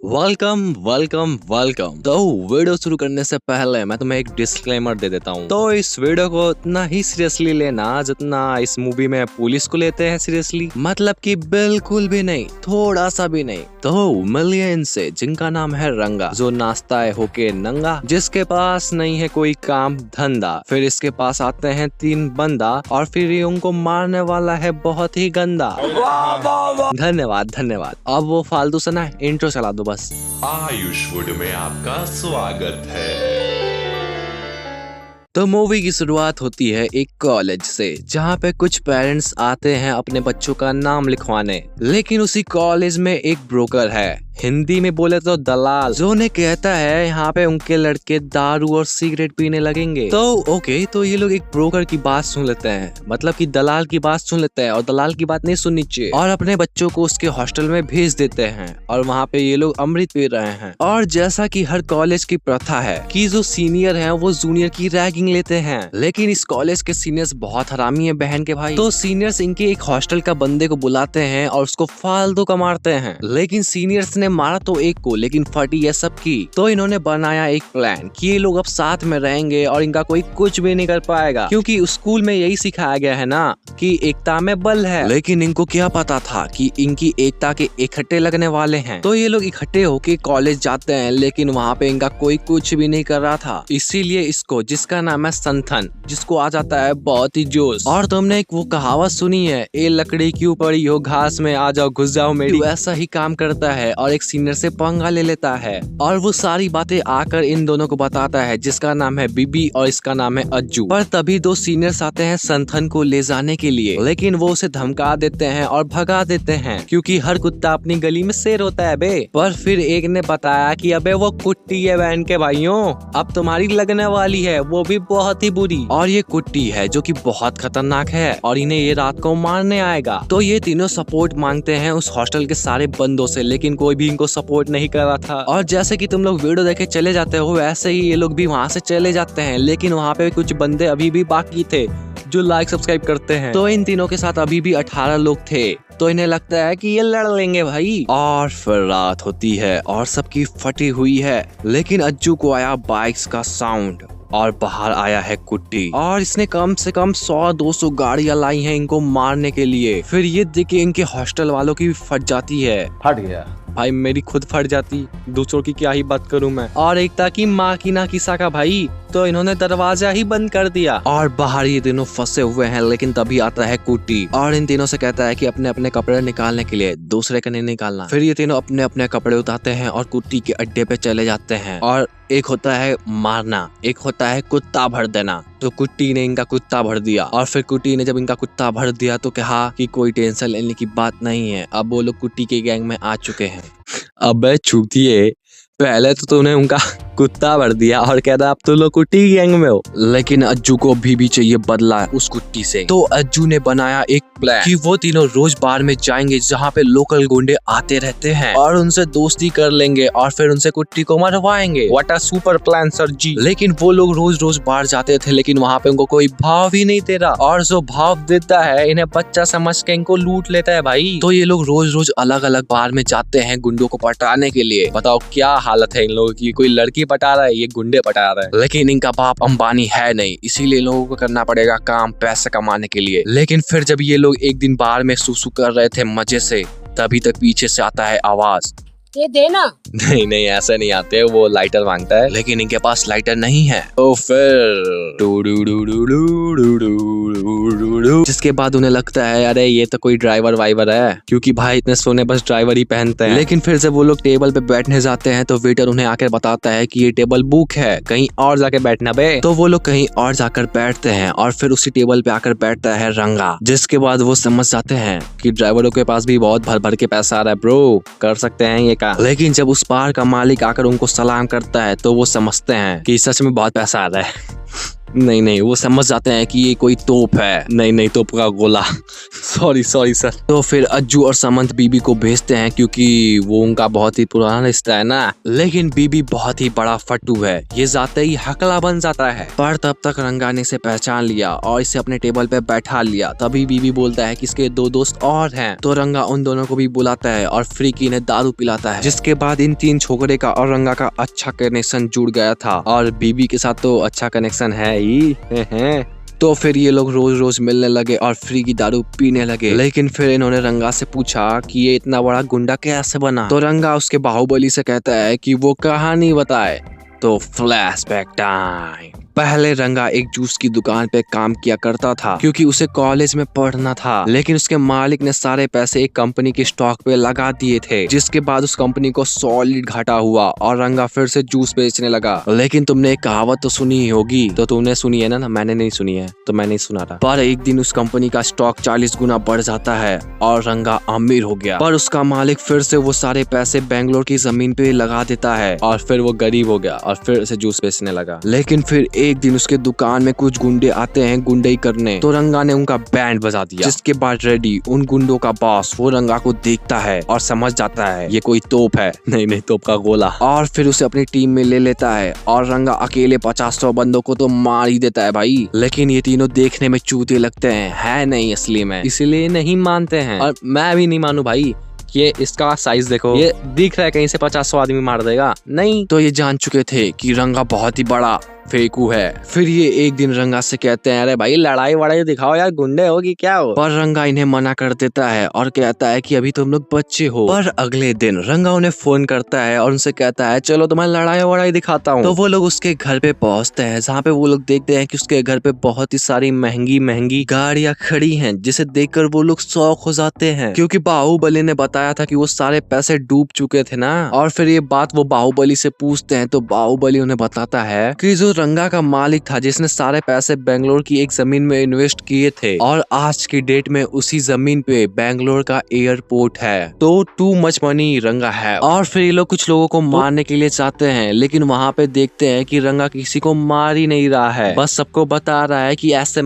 Welcome welcome welcome. तो video शुरू करने से पहले मैं तुम्हें एक डिस्क्लेमर दे देता हूँ। तो इस वीडियो को उतना ही सीरियसली लेना जितना इस मूवी में पुलिस को लेते हैं सीरियसली, मतलब कि बिल्कुल भी नहीं, थोड़ा सा भी नहीं। तो मिलिए इनसे जिनका नाम है रंगा, जो नाचता है होके नंगा, जिसके पास नहीं है कोई काम धंधा। फिर इसके पास आते हैं 3 बंदा और फिर ये उनको मारने वाला है बहुत ही गंदा। धन्यवाद धन्यवाद। अब वो फालतू से ना इंट्रो चला दो बस। आयुष वुड में आपका स्वागत है। तो मूवी की शुरुआत होती है एक कॉलेज से, जहाँ पे कुछ पेरेंट्स आते हैं अपने बच्चों का नाम लिखवाने। लेकिन उसी कॉलेज में एक ब्रोकर है, हिंदी में बोले तो दलाल, जो उन्हें कहता है यहाँ पे उनके लड़के दारू और सिगरेट पीने लगेंगे। तो ओके, तो ये लोग एक ब्रोकर की बात सुन लेते हैं, मतलब कि दलाल की बात सुन लेते हैं, और दलाल की बात नहीं सुननी चाहिए, और अपने बच्चों को उसके हॉस्टल में भेज देते हैं। और वहाँ पे ये लोग अमृत पी रहे हैं। और जैसा कि हर कॉलेज की प्रथा है कि जो सीनियर है वो जूनियर की रैगिंग लेते हैं, लेकिन इस कॉलेज के सीनियर्स बहुत हरामी है बहन के भाई। तो सीनियर्स इनके एक हॉस्टल का बंदे को बुलाते हैं और उसको फालतू का मारते हैं। लेकिन सीनियर्स ने मारा तो एक को, लेकिन फटी है सबकी। तो इन्होंने बनाया एक प्लान कि ये लोग अब साथ में रहेंगे और इनका कोई कुछ भी नहीं कर पाएगा, क्योंकि स्कूल में यही सिखाया गया है ना कि एकता में बल है। लेकिन इनको क्या पता था कि इनकी एकता के इकट्ठे लगने वाले हैं। तो ये लोग इकट्ठे होके कॉलेज जाते हैं, लेकिन वहाँ पे इनका कोई कुछ भी नहीं कर रहा था। इसीलिए इसको, जिसका नाम है संथन, जिसको आ जाता है बहुत ही जोश। और तुमने एक वो कहावत सुनी है, ए लकड़ी क्यों पड़ी हो घास में, आ जाओ घुस जाओ मेरी, वैसा ही काम करता है और एक सीनियर से पंगा ले लेता है। और वो सारी बातें आकर इन दोनों को बताता है, जिसका नाम है बीबी और इसका नाम है अज्जू। पर तभी 2 सीनियर्स आते हैं संथन को ले जाने के लिए, लेकिन वो उसे धमका देते हैं और भगा देते हैं, क्योंकि हर कुत्ता अपनी गली में शेर होता है बे। पर फिर एक ने बताया कि अबे वो कुट्टी है बहन के भाइयों, अब तुम्हारी लगने वाली है, वो भी बहुत ही बुरी। और ये कुट्टी है जो कि बहुत खतरनाक है और इन्हें ये रात को मारने आएगा। तो ये तीनों सपोर्ट मांगते हैं उस हॉस्टल के सारे बंदों से, लेकिन कोई भी इनको सपोर्ट नहीं कर रहा था। और जैसे कि तुम लोग वीडियो देखे चले जाते हो, वैसे ही ये लोग भी वहाँ से चले जाते हैं। लेकिन वहाँ पे कुछ बंदे अभी भी बाकी थे जो लाइक सब्सक्राइब करते हैं। तो इन तीनों के साथ अभी भी 18 लोग थे। तो इन्हें लगता है कि ये लड़ लेंगे भाई। और फिर रात होती है और सबकी फटी हुई है, लेकिन अज्जू को आया बाइक्स का साउंड और बाहर आया है कुट्टी, और इसने कम से कम 100-200 गाड़ियां लाई हैं इनको मारने के लिए। फिर ये देख के इनके हॉस्टल वालों की भी फट जाती है। फट गया भाई, मेरी खुद फट जाती, दूसरों की क्या ही बात करूं मैं। और एकता की माँ की ना किसा का भाई, तो इन्होंने दरवाजा ही बंद कर दिया और बाहर ये तीनों फंसे हुए हैं। लेकिन तभी आता है कुट्टी और इन तीनों से कहता है कि अपने अपने कपड़े निकालने के लिए, दूसरे का नहीं निकालना। फिर ये तीनों अपने अपने कपड़े उतारते हैं और कुट्टी के अड्डे पे चले जाते हैं। और एक होता है मारना, एक होता है कुत्ता भर देना। तो कुट्टी ने इनका कुत्ता भर दिया, और फिर कुट्टी ने जब इनका कुत्ता भर दिया तो कहा कि कोई टेंशन लेने की बात नहीं है, अब वो लोग कुट्टी के गैंग में आ चुके हैं। अबे चूतिए, पहले तो तूने उनका कुत्ता भर दिया और कहता अब तो लोग कुट्टी गैंग में हो। लेकिन अज्जू को अभी भी चाहिए बदला उस कुट्टी से। तो अज्जू ने बनाया एक प्लान कि वो तीनों रोज बार में जाएंगे जहाँ पे लोकल गुंडे आते रहते हैं, और उनसे दोस्ती कर लेंगे और फिर उनसे कुट्टी को मरवाएंगे। What a super plan sir जी। लेकिन वो लोग रोज रोज बार जाते थे, लेकिन वहाँ पे उनको कोई भाव ही नहीं दे रहा, और जो भाव देता है इन्हें बच्चा समझ के इनको लूट लेता है भाई। तो ये लोग रोज रोज अलग अलग बार में जाते हैं गुंडों को पटाने के लिए। बताओ क्या हालत है इन लोगों की, कोई लड़की पटा रहा है, ये गुंडे पटा रहा है। लेकिन इनका बाप अंबानी है नहीं, इसीलिए लोगों को करना पड़ेगा काम पैसे कमाने के लिए। लेकिन फिर जब ये लोग एक दिन बार में सुसु कर रहे थे मजे से, तभी तक पीछे से आता है आवाज, ये देना। नहीं नहीं ऐसे नहीं आते, वो लाइटर मांगता है, लेकिन इनके पास लाइटर नहीं है। तो फिर जिसके बाद उन्हें लगता है अरे ये तो कोई ड्राइवर वाइवर है, क्योंकि भाई इतने सोने बस ड्राइवर ही पहनते हैं। लेकिन फिर जब वो लोग टेबल पे बैठने जाते हैं तो वेटर उन्हें आकर बताता है कि ये टेबल बुक है, कहीं और जाके बैठना बे। तो वो लोग कहीं और जाकर बैठते हैं, और फिर उसी टेबल पे आकर बैठता है रंगा। जिसके बाद वो समझ जाते हैं कि ड्राइवरों के पास भी बहुत भर भर के पैसा आ रहा है, ब्रो कर सकते हैं ये। लेकिन जब उस बार का मालिक आकर उनको सलाम करता है तो वो समझते हैं कि सच में बहुत पैसा आ रहा है। नहीं नहीं, वो समझ जाते हैं कि ये कोई तोप है। नहीं तोप का गोला। Sorry sir. तो फिर अज्जू और समंत बीबी को भेजते हैं क्योंकि वो उनका बहुत ही पुराना रिश्ता है ना। लेकिन बीबी बहुत ही बड़ा फट्टू है, ये जाते ही हकला बन जाता है। पर तब तक रंगा ने इसे पहचान लिया और इसे अपने टेबल पे बैठा लिया। तभी बीबी बोलता है कि इसके 2 दोस्त और हैं। तो रंगा उन दोनों को भी बुलाता है और फ्रीकी ने दारू पिलाता है। जिसके बाद इन 3 छोकरे का और रंगा का अच्छा कनेक्शन जुड़ गया था और बीबी के साथ तो अच्छा कनेक्शन है ही। तो फिर ये लोग रोज रोज मिलने लगे और फ्री की दारू पीने लगे। लेकिन फिर इन्होंने रंगा से पूछा कि ये इतना बड़ा गुंडा कैसे बना। तो रंगा उसके बाहुबली से कहता है कि वो कहानी बताए। तो फ्लैशबैक टाइम। पहले रंगा एक जूस की दुकान पे काम किया करता था क्योंकि उसे कॉलेज में पढ़ना था। लेकिन उसके मालिक ने सारे पैसे एक कंपनी के स्टॉक पे लगा दिए थे, जिसके बाद उस कंपनी को सॉलिड घाटा हुआ और रंगा फिर से जूस बेचने लगा। लेकिन तुमने एक कहावत तो सुनी ही होगी। तो तुमने सुनी है ना? मैंने नहीं सुनी है तो मैं नहीं सुना रहा। पर एक दिन उस कंपनी का स्टॉक 40 गुना बढ़ जाता है और रंगा अमीर हो गया। पर उसका मालिक फिर से वो सारे पैसे बेंगलोर की जमीन पे लगा देता है और फिर वो गरीब हो गया और फिर से जूस बेचने लगा। लेकिन फिर एक दिन उसके दुकान में कुछ गुंडे आते हैं गुंडई करने। तो रंगा ने उनका बैंड बजा दिया। जिसके बाद रेडी उन गुंडों का बॉस वो रंगा को देखता है और समझ जाता है ये कोई तोप है। नहीं तोप का गोला। और फिर उसे अपनी टीम में ले लेता है और रंगा अकेले 50-100 बंदों को तो मार ही देता है भाई। लेकिन ये तीनों देखने में चूते लगते हैं, है नहीं असली में, इसलिए नहीं मानते हैं। और मैं भी नहीं मानू भाई। ये इसका साइज देखो, ये दिख रहा है कहीं से 50-100 आदमी मार देगा। नहीं, तो ये जान चुके थे कि रंगा बहुत ही बड़ा फेकू है। फिर ये एक दिन रंगा से कहते हैं अरे भाई लड़ाई वड़ाई दिखाओ यार, गुंडे हो कि क्या हो। पर रंगा इन्हें मना कर देता है और कहता है कि अभी तुम लोग बच्चे हो। पर अगले दिन रंगा उन्हें फोन करता है और उनसे कहता है चलो तुम्हें लड़ाई वड़ाई दिखाता हूँ। तो वो लोग उसके घर पे पहुँचते हैं, जहाँ पे वो लोग देखते हैं कि उसके घर पे बहुत ही सारी महंगी गाड़ियाँ खड़ी हैं, जिसे देखकर वो लोग शौक हो जाते हैं क्योंकि बाहुबली ने बताया था कि वो सारे पैसे डूब चुके थे ना। और फिर ये बात वो बाहुबली से पूछते हैं तो बाहुबली उन्हें बताता है कि जो रंगा का मालिक था जिसने सारे पैसे बेंगलोर की एक जमीन में इन्वेस्ट किए थे और आज की डेट में उसी जमीन पे बेंगलोर का एयरपोर्ट है। तो टू मच मनी रंगा है। और फिर ये लोग कुछ लोगों को मारने के लिए चाहते हैं, लेकिन वहाँ पे देखते हैं कि रंगा किसी को मार ही नहीं रहा है, बस सबको बता रहा है कि ऐसे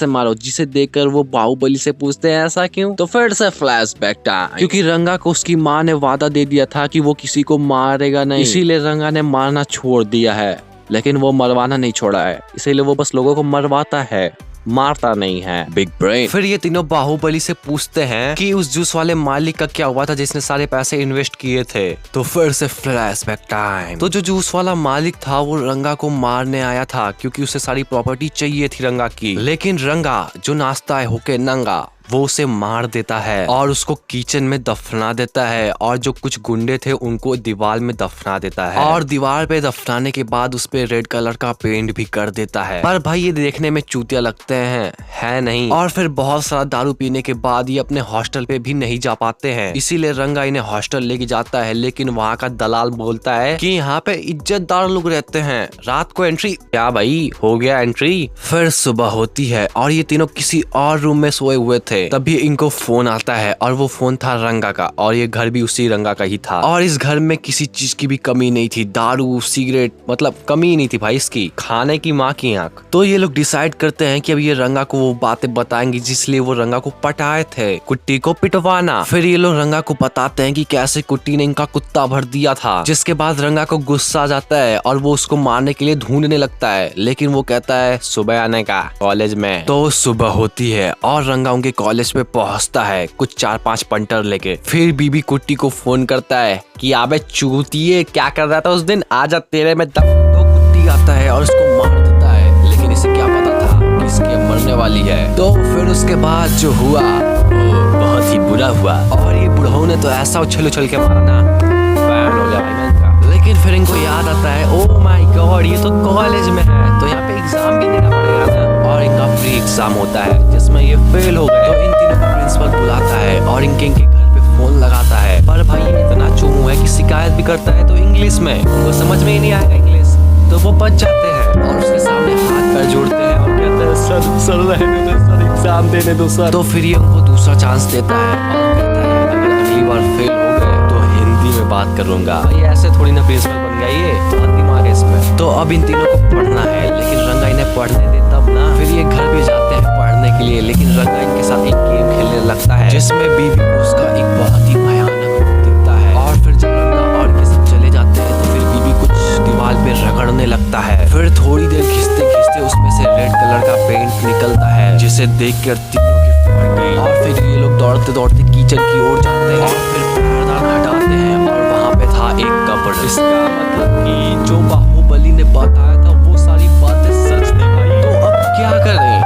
मारो, जिसे देखकर वो बाहुबली से पूछते हैं ऐसा क्यों। तो फिर से फ्लैशबैक टाइम, क्योंकि रंगा को उसकी माँ ने वादा दे दिया था कि वो किसी को मारेगा नहीं, इसीलिए रंगा ने मारना छोड़ दिया है। लेकिन वो मरवाना नहीं छोड़ा है, इसीलिए वो बस लोगों को मरवाता है, मारता नहीं है। Big brain. फिर ये तीनों बाहुबली से पूछते हैं कि उस जूस वाले मालिक का क्या हुआ था जिसने सारे पैसे इन्वेस्ट किए थे। तो फिर से फ्लैशबैक टाइम। तो जो जूस वाला मालिक था वो रंगा को मारने आया था क्योंकि उसे सारी प्रॉपर्टी चाहिए थी रंगा की। लेकिन रंगा जो नाचता है होके नंगा, वो उसे मार देता है और उसको किचन में दफना देता है और जो कुछ गुंडे थे उनको दीवार में दफना देता है और दीवार पे दफनाने के बाद उस पे रेड कलर का पेंट भी कर देता है। पर भाई ये देखने में चूतिया लगते हैं, है नहीं। और फिर बहुत सारा दारू पीने के बाद ये अपने हॉस्टल पे भी नहीं जा पाते हैं, इसीलिए रंगा इन्हें हॉस्टल लेके जाता है। लेकिन वहाँ का दलाल बोलता है कि यहाँ पे इज्जतदार लोग रहते हैं, रात को एंट्री। क्या भाई हो गया एंट्री। फिर सुबह होती है और ये तीनों किसी और रूम में सोए हुए थे। तभी इनको फोन आता है और वो फोन था रंगा का और ये घर भी उसी रंगा का ही था। और इस घर में किसी चीज की भी कमी नहीं थी, दारू सिगरेट मतलब कमी ही नहीं थी भाई इसकी, खाने की माँ की आंख। तो ये लोग डिसाइड करते हैं कि अब ये रंगा को वो बातें बताएंगे जिसलिए वो रंगा को पटाए थे, कुट्टी को पिटवाना। फिर ये लोग रंगा को बताते हैं कि कैसे कुट्टी ने इनका कुत्ता भर दिया था। जिसके बाद रंगा को गुस्सा आ जाता है और वो उसको मारने के लिए ढूंढने लगता है, लेकिन वो कहता है सुबह आने का कॉलेज में। तो सुबह होती है और रंगा उनके कॉलेज पे पहुंचता है कुछ 4-5 पंटर लेके। फिर बीबी कुट्टी को फोन करता है कि आबे चूतिए क्या कर रहा था उस दिन, आजा तेरे में दम। तो कुट्टी आता है और उसको मार देता है, लेकिन इसे क्या पता था कि इसकी मरने वाली है। तो फिर उसके बाद जो हुआ वो बहुत ही बुरा हुआ और ये बुढ़ऊ ने तो ऐसा उछल के मारा ना, फैन हो गया भाई इनका। लेकिन फिर इनको याद आता है ओ माय गॉड ये तो कॉलेज में है, तो यहाँ पे एग्जाम भी देना पड़ेगा ना। और इनका फ्री एग्जाम होता है जिसमें ये फेल हो गए। तो इन तीनों को प्रिंसिपल बुलाता है और इनके घर पे फोन लगाता है। पर भाई ये इतना चोमू है कि शिकायत भी करता है तो इंग्लिश में, उनको समझ में ही नहीं आएगा इंग्लिश, तो वो बच जाते हैं और उसके सामने हाथ पैर जोड़ते हैं और कहते हैं सर रहने दो सर, एग्जाम देने दो सर। तो फिर ये उनको दूसरा चांस देता है और कहता है अगर अगली बार फेल हो गए तो हिंदी में बात करूंगा। ये ऐसे थोड़ी ना प्रिंसिपल बन गया, ये बहुत दिमाग है इसमें। तो अब इन तीनों को पढ़ना है, लेकिन रंगा इन्हें पढ़ने दे तब ना। फिर ये घर भी जाते हैं पढ़ने के लिए, लेकिन रंगा इनके साथ एक गेम खेलने लगता है जिसमें बीबी को उसका एक बहुत ही भयानक रूप दिखता है। और फिर जब रंगा और ये सब चले जाते हैं तो फिर बीबी कुछ दीवार पे रगड़ने लगता है। फिर थोड़ी देर घिसते घिसते उसमें से रेड कलर का पेंट निकलता है, जिसे देख कर तीनों की फट गई। और फिर ये लोग दौड़ते दौड़ते कीचड़ की ओर जाते हैं और फिर पर्दा हटाते हैं और वहाँ पे था एक कब्र। इसका मतलब कि जो बाहुबली ने बताया था वो सारी बातें सच थी भाई। तो अब क्या करें?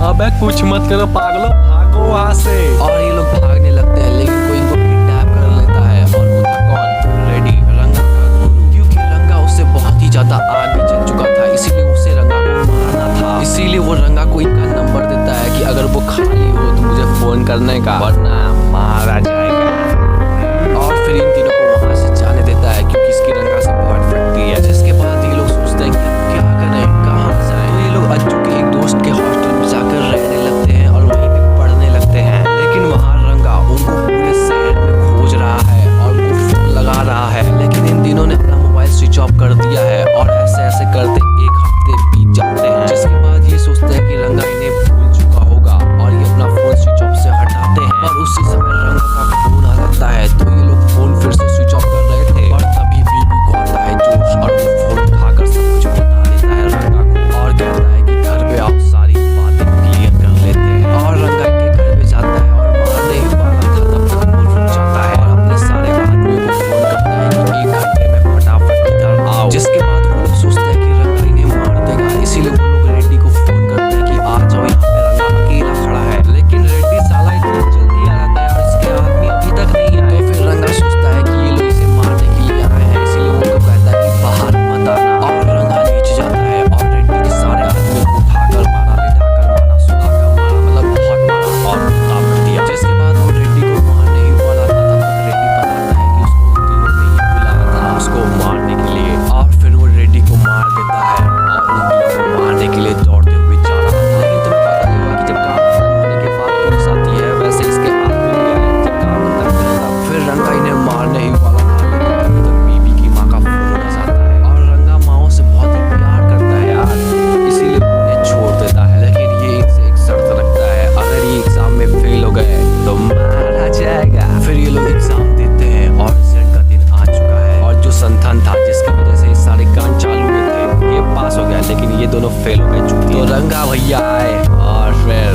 अबे कुछ मत करो पागलों, भागो वहाँ से। और ये लोग भागने लगते हैं, लेकिन कोई इनको किडनैप कर लेता है। और वो था कौन? रेडी, रंगा का गुरु। क्योंकि रंगा उससे बहुत ही ज्यादा आगे चल चुका था, इसीलिए उसे रंगा को मारना था। इसीलिए वो रंगा को इनका नंबर देता है कि अगर वो खाली हो तो मुझे फोन करने का, वरना मारा जाएगा। और फिर इन तीनों को वहां से जाने देता है क्योंकि इसकी रंगा से बहुत फटती है। जिसके बाद ये लोग सोचते हैं कि क्या करें, कहाँ जाएं। तो ये लोग अज्जू के एक दोस्त के हॉस्टल में जाकर रहने लगते हैं और वहीं पे पढ़ने लगते हैं। लेकिन वहाँ रंगा उनको पूरे शहर में खोज रहा है और उनको फोन लगा रहा है, लेकिन इन तीनों ने अपना मोबाइल स्विच ऑफ कर दिया है। और ऐसे ऐसे करते एक हफ्ते बीत जाते हैं, जिसके बाद ये सोचते हैं कि रंगा इन्हें भूल चुका होगा और ये अपना फोन स्विच ऑफ से हटाते हैं। और उसी समय रंगा का फोन आ जाता है, तो ये लोग फोन फिर से स्विच ऑफ कर रहे थे। और तभी बीबी को आता है जोश और वो फोन उठाकर सब कुछ बता देता है रंगा को और कहता है कि घर पे आओ, सारी बातें क्लियर कर लेते हैं। और रंगा के घर पे जाता है और मारने ही वाला था तब तक वो रुक जाता है और अपने सारे आदमियों को फोन करता है कि 1 घंटे में फटाफट इधर आओ। जिसके बाद वो लोग सोचते हैं कि रंगा इन्हें मार देगा, इसीलिए वो लोग रेड्डी को फोन करते हैं कि आ जाओ, यहाँ पे रंगा अकेला खड़ा है। लेकिन रेड्डी साला इतनी जल्दी आ जाता है और इसके आदमी अभी तक नहीं आए। तो फिर रंगा सोचता है कि ये लोग इसे मारने के लिए आए हैं, इसीलिए वो उनको कहता है कि बाहर मत आना। और रंगा नीचे जाता है और रेड्डी के सारे आदमियों को उठाकर मारा, लिटाकर मारा, सुलाकर मारा, मतलब बहुत मारा और काट दिया। जिसके बाद वो रेड्डी को मारने ही वाला था, तब तक रेड्डी बताता है कि उसको उन तीनों ने ही बुलाया था उसको मारने के लिए। और फिर वो रेड्डी को मार देता है और उन तीनों को मारने के लिए दौड़ते हुए जा रहा था। लेकिन तुम्हें पता ही होगा कि जब काम खत्म होने के बाद पुलिस आती है, वैसे इसके हाथ में क्या है, जब काम खत्म करेगा। फिर रंगा इन्हें मारने ही वाला था, लेकिन तभी तक बीबी की माँ का फोन आ जाता है। और रंगा माओ से बहुत ही प्यार करता है यार, इसीलिए वो उन्हें छोड़ देता है। लेकिन ये इनसे एक शर्त रखता है, अगर ये एग्जाम में फेल हो गए तो मारा जाएगा। फिर ये लोग एग्जाम देते हैं और रिजल्ट का दिन आ चुका है। और जो संथन था जिसकी वजह से ये सारे कांड चालू हुए थे, ये पास हो गया, लेकिन ये दोनों फेल हो गए। तो रंगा भैया आए और फिर